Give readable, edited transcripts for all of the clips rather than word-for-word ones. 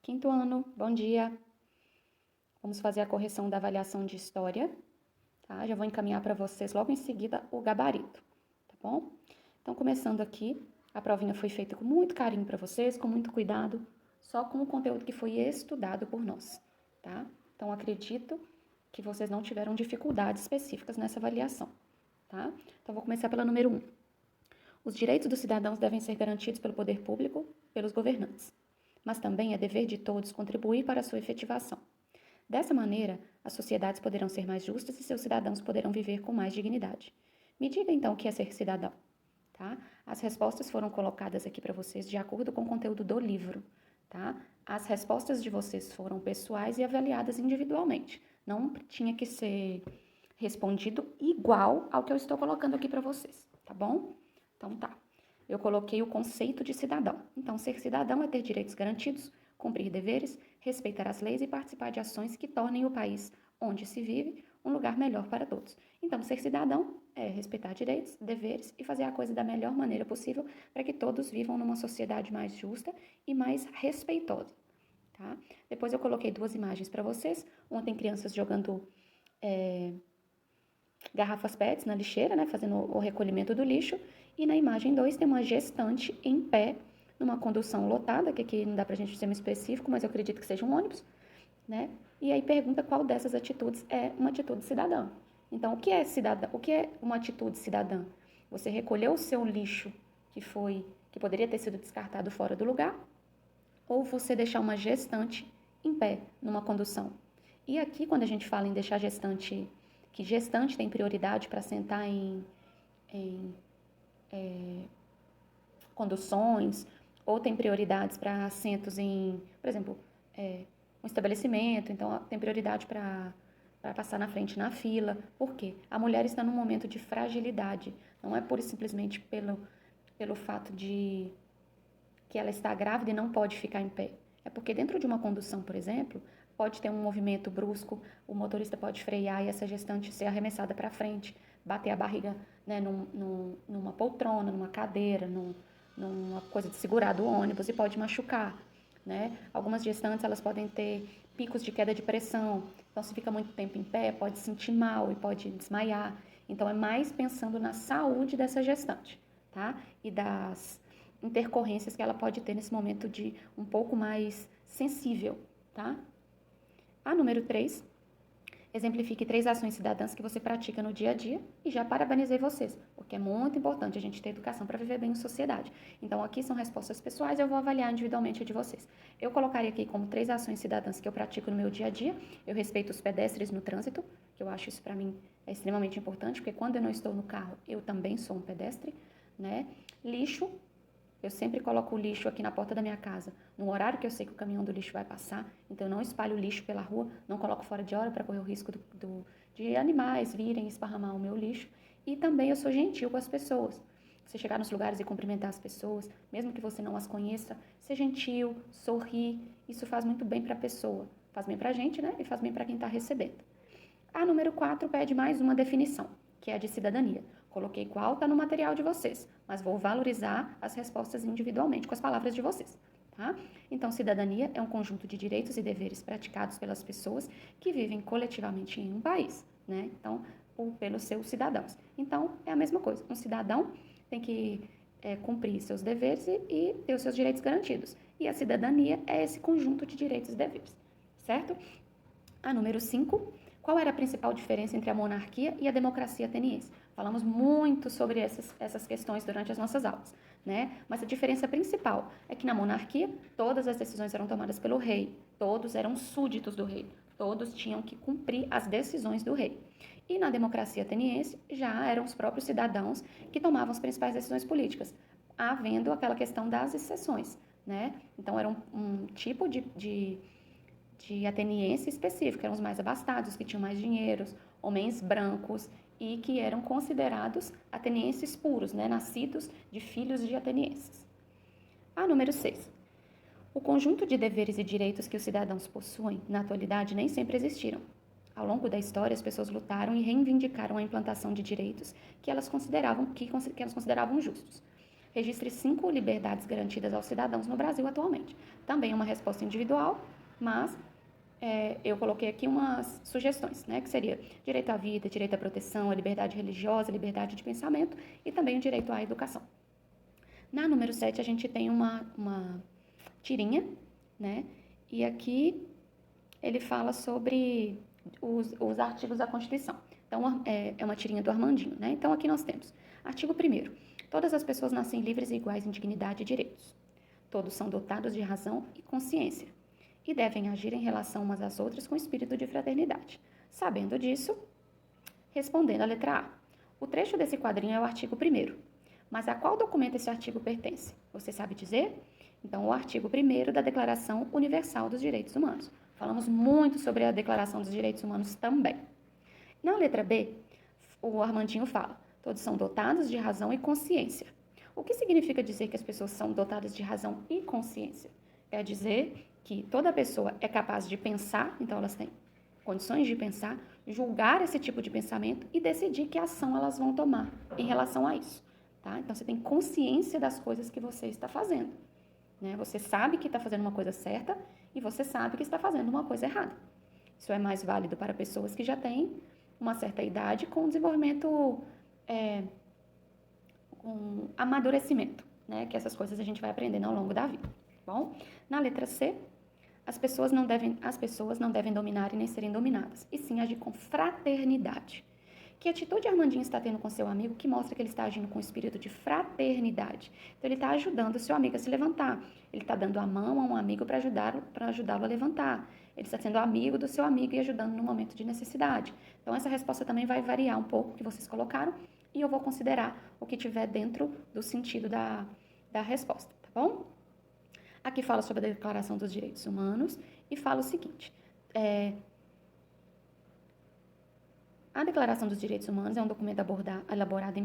Quinto ano, bom dia. Vamos fazer a correção da avaliação de história, tá? Já vou encaminhar para vocês logo em seguida o gabarito, tá bom? Então, começando aqui, a provinha foi feita com muito carinho para vocês, com muito cuidado, só com o conteúdo que foi estudado por nós, tá? Então, acredito que vocês não tiveram dificuldades específicas nessa avaliação, tá? Então, vou começar pela número 1. Os direitos dos cidadãos devem ser garantidos pelo poder público, pelos governantes, mas também é dever de todos contribuir para a sua efetivação. Dessa maneira, as sociedades poderão ser mais justas e seus cidadãos poderão viver com mais dignidade. Me diga então o que é ser cidadão, tá? As respostas foram colocadas aqui para vocês de acordo com o conteúdo do livro, tá? As respostas de vocês foram pessoais e avaliadas individualmente. Não tinha que ser respondido igual ao que eu estou colocando aqui para vocês, tá bom? Então tá. Eu coloquei o conceito de cidadão. Então, ser cidadão é ter direitos garantidos, cumprir deveres, respeitar as leis e participar de ações que tornem o país onde se vive um lugar melhor para todos. Então, ser cidadão é respeitar direitos, deveres e fazer a coisa da melhor maneira possível para que todos vivam numa sociedade mais justa e mais respeitosa, tá? Depois eu coloquei duas imagens para vocês. Uma tem crianças jogando garrafas PETs na lixeira, né, fazendo o recolhimento do lixo. E na imagem 2 tem uma gestante em pé numa condução lotada, que aqui não dá pra gente ser muito específico, mas eu acredito que seja um ônibus, né? E aí pergunta qual dessas atitudes é uma atitude cidadã. Então, o que é uma atitude cidadã? Você recolheu o seu lixo que poderia ter sido descartado fora do lugar, ou você deixar uma gestante em pé numa condução. E aqui, quando a gente fala em deixar gestante, que gestante tem prioridade para sentar em conduções, ou tem prioridades para assentos em, por exemplo, um estabelecimento, então tem prioridade para passar na frente na fila. Por quê? A mulher está num momento de fragilidade, não é pura e simplesmente pelo fato de que ela está grávida e não pode ficar em pé. É porque dentro de uma condução, por exemplo, pode ter um movimento brusco, o motorista pode frear e essa gestante ser arremessada para frente, bater a barriga, né, numa poltrona, numa cadeira, numa coisa de segurar do ônibus e pode machucar, né? Algumas gestantes elas podem ter picos de queda de pressão, então se fica muito tempo em pé pode sentir mal e pode desmaiar. Então é mais pensando na saúde dessa gestante, tá? E das intercorrências que ela pode ter nesse momento de um pouco mais sensível, tá? A número 3, exemplifique 3 ações cidadãs que você pratica no dia a dia e já parabenizei vocês, porque é muito importante a gente ter educação para viver bem em sociedade. Então, aqui são respostas pessoais, eu vou avaliar individualmente a de vocês. Eu colocaria aqui como 3 ações cidadãs que eu pratico no meu dia a dia. Eu respeito os pedestres no trânsito, que eu acho isso para mim é extremamente importante, porque quando eu não estou no carro, eu também sou um pedestre, né? Lixo, eu sempre coloco o lixo aqui na porta da minha casa, no horário que eu sei que o caminhão do lixo vai passar, então eu não espalho o lixo pela rua, não coloco fora de hora para correr o risco de animais virem esparramar o meu lixo. E também eu sou gentil com as pessoas. Você chegar nos lugares e cumprimentar as pessoas, mesmo que você não as conheça, ser gentil, sorrir, isso faz muito bem para a pessoa. Faz bem para a gente, né? E faz bem para quem está recebendo. A número 4 pede mais uma definição, que é a de cidadania. Coloquei qual está no material de vocês, mas vou valorizar as respostas individualmente com as palavras de vocês, tá? Então, cidadania é um conjunto de direitos e deveres praticados pelas pessoas que vivem coletivamente em um país, né? Então, pelos seus cidadãos. Então, é a mesma coisa. Um cidadão tem que cumprir seus deveres e ter os seus direitos garantidos. E a cidadania é esse conjunto de direitos e deveres, certo? A número 5, qual era a principal diferença entre a monarquia e a democracia ateniense? Falamos muito sobre essas questões durante as nossas aulas, né? Mas a diferença principal é que na monarquia todas as decisões eram tomadas pelo rei, todos eram súditos do rei, todos tinham que cumprir as decisões do rei. E na democracia ateniense já eram os próprios cidadãos que tomavam as principais decisões políticas, havendo aquela questão das exceções, né? Então era um tipo de ateniense específico, eram os mais abastados, que tinham mais dinheiro, homens brancos e que eram considerados atenienses puros, né, nascidos de filhos de atenienses. A número 6. O conjunto de deveres e direitos que os cidadãos possuem, na atualidade, nem sempre existiram. Ao longo da história, as pessoas lutaram e reivindicaram a implantação de direitos que elas consideravam justos. registre 5 liberdades garantidas aos cidadãos no Brasil atualmente. Também uma resposta individual, mas eu coloquei aqui umas sugestões, né, que seria direito à vida, direito à proteção, a liberdade religiosa, liberdade de pensamento e também o direito à educação. Na número 7, a gente tem uma tirinha, né, e aqui ele fala sobre os artigos da Constituição. Então, é uma tirinha do Armandinho, né? Então, aqui nós temos, artigo 1º, todas as pessoas nascem livres e iguais em dignidade e direitos. Todos são dotados de razão e consciência e devem agir em relação umas às outras com espírito de fraternidade. Sabendo disso, respondendo à letra A. O trecho desse quadrinho é o artigo 1º, mas a qual documento esse artigo pertence? Você sabe dizer? Então, o artigo 1º da Declaração Universal dos Direitos Humanos. Falamos muito sobre a Declaração dos Direitos Humanos também. Na letra B, o Armandinho fala, todos são dotados de razão e consciência. O que significa dizer que as pessoas são dotadas de razão e consciência? Quer dizer que toda pessoa é capaz de pensar, então elas têm condições de pensar, julgar esse tipo de pensamento e decidir que ação elas vão tomar em relação a isso. Tá? Então, você tem consciência das coisas que você está fazendo. Né? Você sabe que está fazendo uma coisa certa e você sabe que está fazendo uma coisa errada. Isso é mais válido para pessoas que já têm uma certa idade com desenvolvimento, com amadurecimento, né? Que essas coisas a gente vai aprendendo ao longo da vida. Bom, na letra C, as pessoas não devem dominar e nem serem dominadas, e sim agir com fraternidade. Que atitude Armandinho está tendo com seu amigo que mostra que ele está agindo com espírito de fraternidade? Então, ele está ajudando o seu amigo a se levantar. Ele está dando a mão a um amigo para ajudá-lo a levantar. Ele está sendo amigo do seu amigo e ajudando no momento de necessidade. Então, essa resposta também vai variar um pouco que vocês colocaram e eu vou considerar o que tiver dentro do sentido da resposta, tá bom? Aqui fala sobre a Declaração dos Direitos Humanos e fala o seguinte... A Declaração dos Direitos Humanos foi um documento elaborado em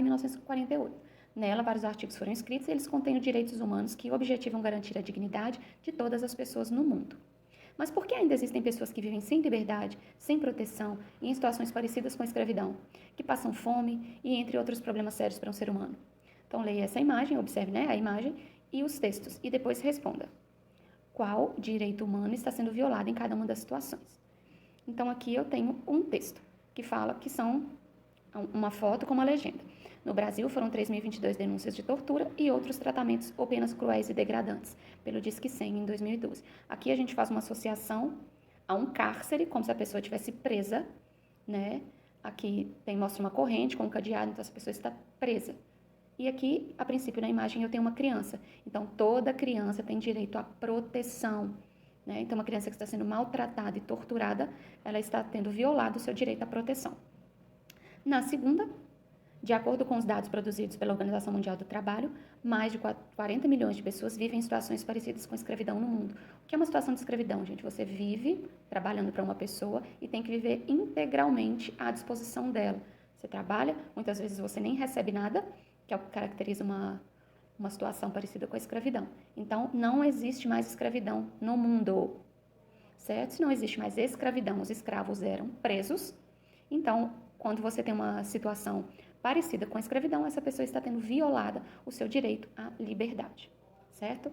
1948. Nela, vários artigos foram escritos e eles contêm os direitos humanos que objetivam garantir a dignidade de todas as pessoas no mundo. Mas por que ainda existem pessoas que vivem sem liberdade, sem proteção e em situações parecidas com a escravidão, que passam fome e entre outros problemas sérios para um ser humano? Então, leia essa imagem, observe, né, a imagem e os textos e depois responda. Qual direito humano está sendo violado em cada uma das situações? Então, aqui eu tenho um texto que fala que são uma foto com uma legenda. No Brasil, foram 3.022 denúncias de tortura e outros tratamentos ou penas cruéis e degradantes, pelo Disque 100 em 2012. Aqui a gente faz uma associação a um cárcere, como se a pessoa estivesse presa, né? Aqui mostra uma corrente com um cadeado, então essa pessoa está presa. E aqui, a princípio, na imagem, eu tenho uma criança. Então, toda criança tem direito à proteção. Né? Então, uma criança que está sendo maltratada e torturada, ela está tendo violado o seu direito à proteção. Na segunda, de acordo com os dados produzidos pela Organização Mundial do Trabalho, mais de 40 milhões de pessoas vivem em situações parecidas com escravidão no mundo. O que é uma situação de escravidão, gente? Você vive trabalhando para uma pessoa e tem que viver integralmente à disposição dela. Você trabalha, muitas vezes você nem recebe nada, que é o que caracteriza uma situação parecida com a escravidão. Então, não existe mais escravidão no mundo, certo? Se não existe mais escravidão, os escravos eram presos. Então, quando você tem uma situação parecida com a escravidão, essa pessoa está tendo violada o seu direito à liberdade, certo?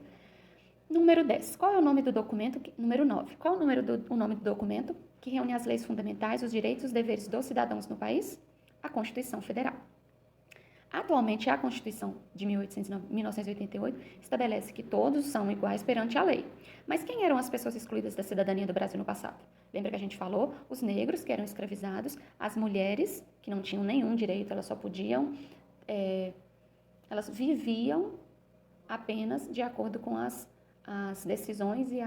Número 10. Qual é o nome do documento? Número 9. Qual é o nome do documento que reúne as leis fundamentais, os direitos e os deveres dos cidadãos no país? A Constituição Federal. Atualmente, a Constituição de 1988 estabelece que todos são iguais perante a lei. Mas quem eram as pessoas excluídas da cidadania do Brasil no passado? Lembra que a gente falou? Os negros, que eram escravizados, as mulheres, que não tinham nenhum direito, elas só podiam... elas viviam apenas de acordo com as decisões e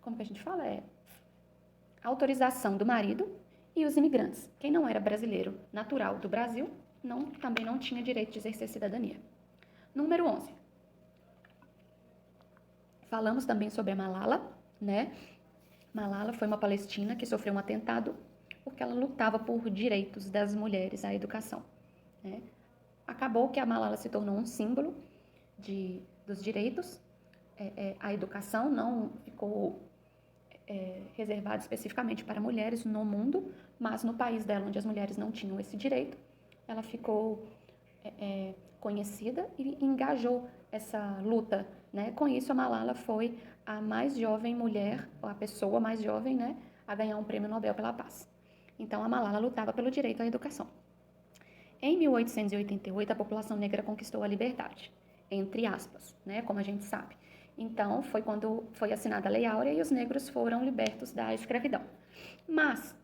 como que a gente fala? A autorização do marido e os imigrantes. Quem não era brasileiro natural do Brasil... também não tinha direito de exercer cidadania. Número 11. Falamos também sobre a Malala, né? Malala foi uma palestina que sofreu um atentado porque ela lutava por direitos das mulheres à educação. Né? Acabou que a Malala se tornou um símbolo dos direitos à educação, não ficou reservado especificamente para mulheres no mundo, mas no país dela, onde as mulheres não tinham esse direito, ela ficou conhecida e engajou essa luta, né? Com isso, a Malala foi a mais jovem mulher, a pessoa mais jovem, né, a ganhar um prêmio Nobel pela Paz. Então, a Malala lutava pelo direito à educação. Em 1888, a população negra conquistou a liberdade, entre aspas, né, como a gente sabe. Então, foi quando foi assinada a Lei Áurea e os negros foram libertos da escravidão. Mas,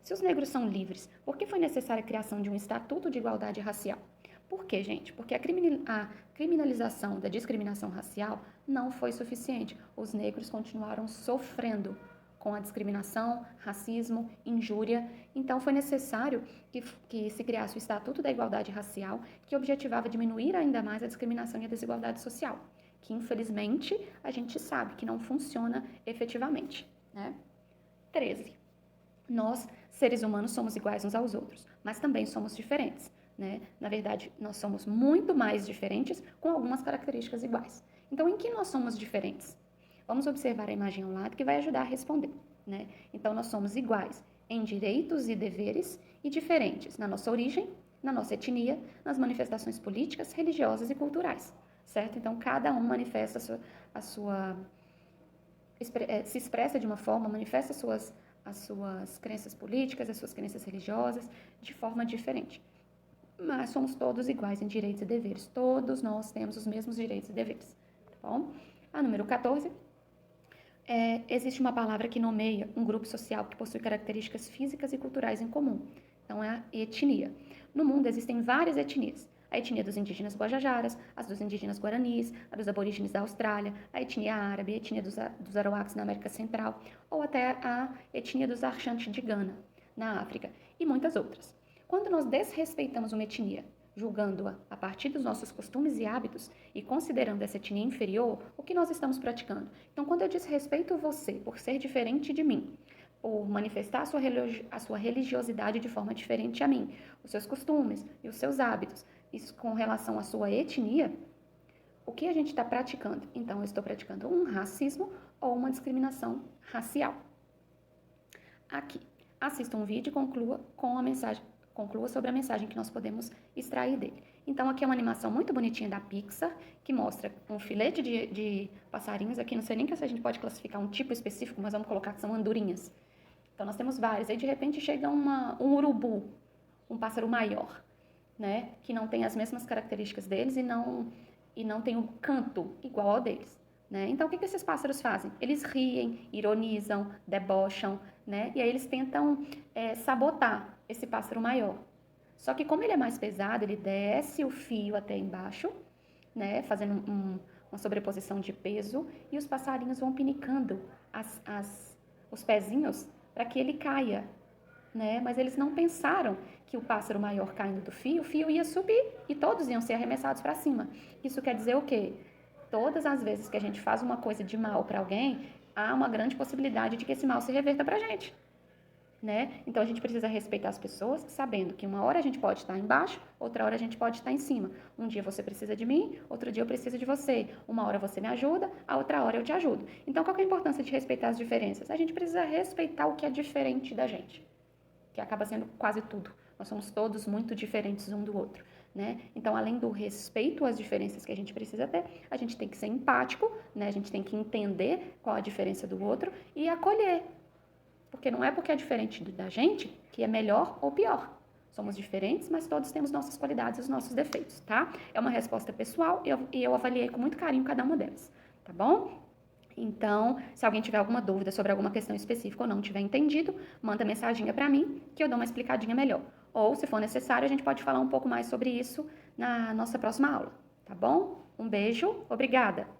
se os negros são livres, por que foi necessária a criação de um Estatuto de Igualdade Racial? Por quê, gente? Porque a criminalização da discriminação racial não foi suficiente. Os negros continuaram sofrendo com a discriminação, racismo, injúria. Então, foi necessário que se criasse o Estatuto da Igualdade Racial, que objetivava diminuir ainda mais a discriminação e a desigualdade social, que, infelizmente, a gente sabe que não funciona efetivamente, né? 13. Nós, seres humanos, somos iguais uns aos outros, mas também somos diferentes, né? Na verdade, nós somos muito mais diferentes com algumas características iguais. Então, em que nós somos diferentes? Vamos observar a imagem ao lado que vai ajudar a responder, né? Então, nós somos iguais em direitos e deveres e diferentes na nossa origem, na nossa etnia, nas manifestações políticas, religiosas e culturais, certo? Então, cada um manifesta se expressa de uma forma, manifesta as suas crenças políticas, as suas crenças religiosas de forma diferente. Mas somos todos iguais em direitos e deveres. Todos nós temos os mesmos direitos e deveres, tá bom? A número 14. Existe uma palavra que nomeia um grupo social que possui características físicas e culturais em comum. Então, é a etnia. No mundo existem várias etnias. A etnia dos indígenas guajajaras, as dos indígenas guaranis, a dos aborígenes da Austrália, a etnia árabe, a etnia dos arawaks na América Central, ou até a etnia dos Ashanti de Gana, na África, e muitas outras. Quando nós desrespeitamos uma etnia, julgando-a a partir dos nossos costumes e hábitos e considerando essa etnia inferior, o que nós estamos praticando? Então, quando eu desrespeito você por ser diferente de mim, por manifestar a sua religiosidade de forma diferente a mim, os seus costumes e os seus hábitos, isso com relação à sua etnia, o que a gente está praticando? Então, eu estou praticando um racismo ou uma discriminação racial. Aqui, assista um vídeo e conclua sobre a mensagem que nós podemos extrair dele. Então, aqui é uma animação muito bonitinha da Pixar, que mostra um filete de passarinhos. Aqui, não sei nem se a gente pode classificar um tipo específico, mas vamos colocar que são andorinhas. Então, nós temos vários. Aí, de repente, chega um urubu, um pássaro maior, né? Que não tem as mesmas características deles e não tem um canto igual ao deles, né? Então, o que esses pássaros fazem? Eles riem, ironizam, debocham, né? E aí eles tentam sabotar esse pássaro maior. Só que como ele é mais pesado, ele desce o fio até embaixo, né? Fazendo uma sobreposição de peso, e os passarinhos vão pinicando os pezinhos para que ele caia, né? Mas eles não pensaram que o pássaro maior caindo do fio, o fio ia subir e todos iam ser arremessados para cima. Isso quer dizer o quê? Todas as vezes que a gente faz uma coisa de mal para alguém, há uma grande possibilidade de que esse mal se reverta para a gente, né? Então, a gente precisa respeitar as pessoas, sabendo que uma hora a gente pode estar embaixo, outra hora a gente pode estar em cima. Um dia você precisa de mim, outro dia eu preciso de você. Uma hora você me ajuda, a outra hora eu te ajudo. Então, qual que é a importância de respeitar as diferenças? A gente precisa respeitar o que é diferente da gente, que acaba sendo quase tudo. Nós somos todos muito diferentes um do outro, né? Então, além do respeito às diferenças que a gente precisa ter, a gente tem que ser empático, né? A gente tem que entender qual a diferença do outro e acolher. Porque não é porque é diferente da gente que é melhor ou pior. Somos diferentes, mas todos temos nossas qualidades e os nossos defeitos, tá? É uma resposta pessoal e eu avaliei com muito carinho cada uma delas, tá bom? Então, se alguém tiver alguma dúvida sobre alguma questão específica ou não tiver entendido, manda mensaginha para mim que eu dou uma explicadinha melhor. Ou, se for necessário, a gente pode falar um pouco mais sobre isso na nossa próxima aula, tá bom? Um beijo, obrigada!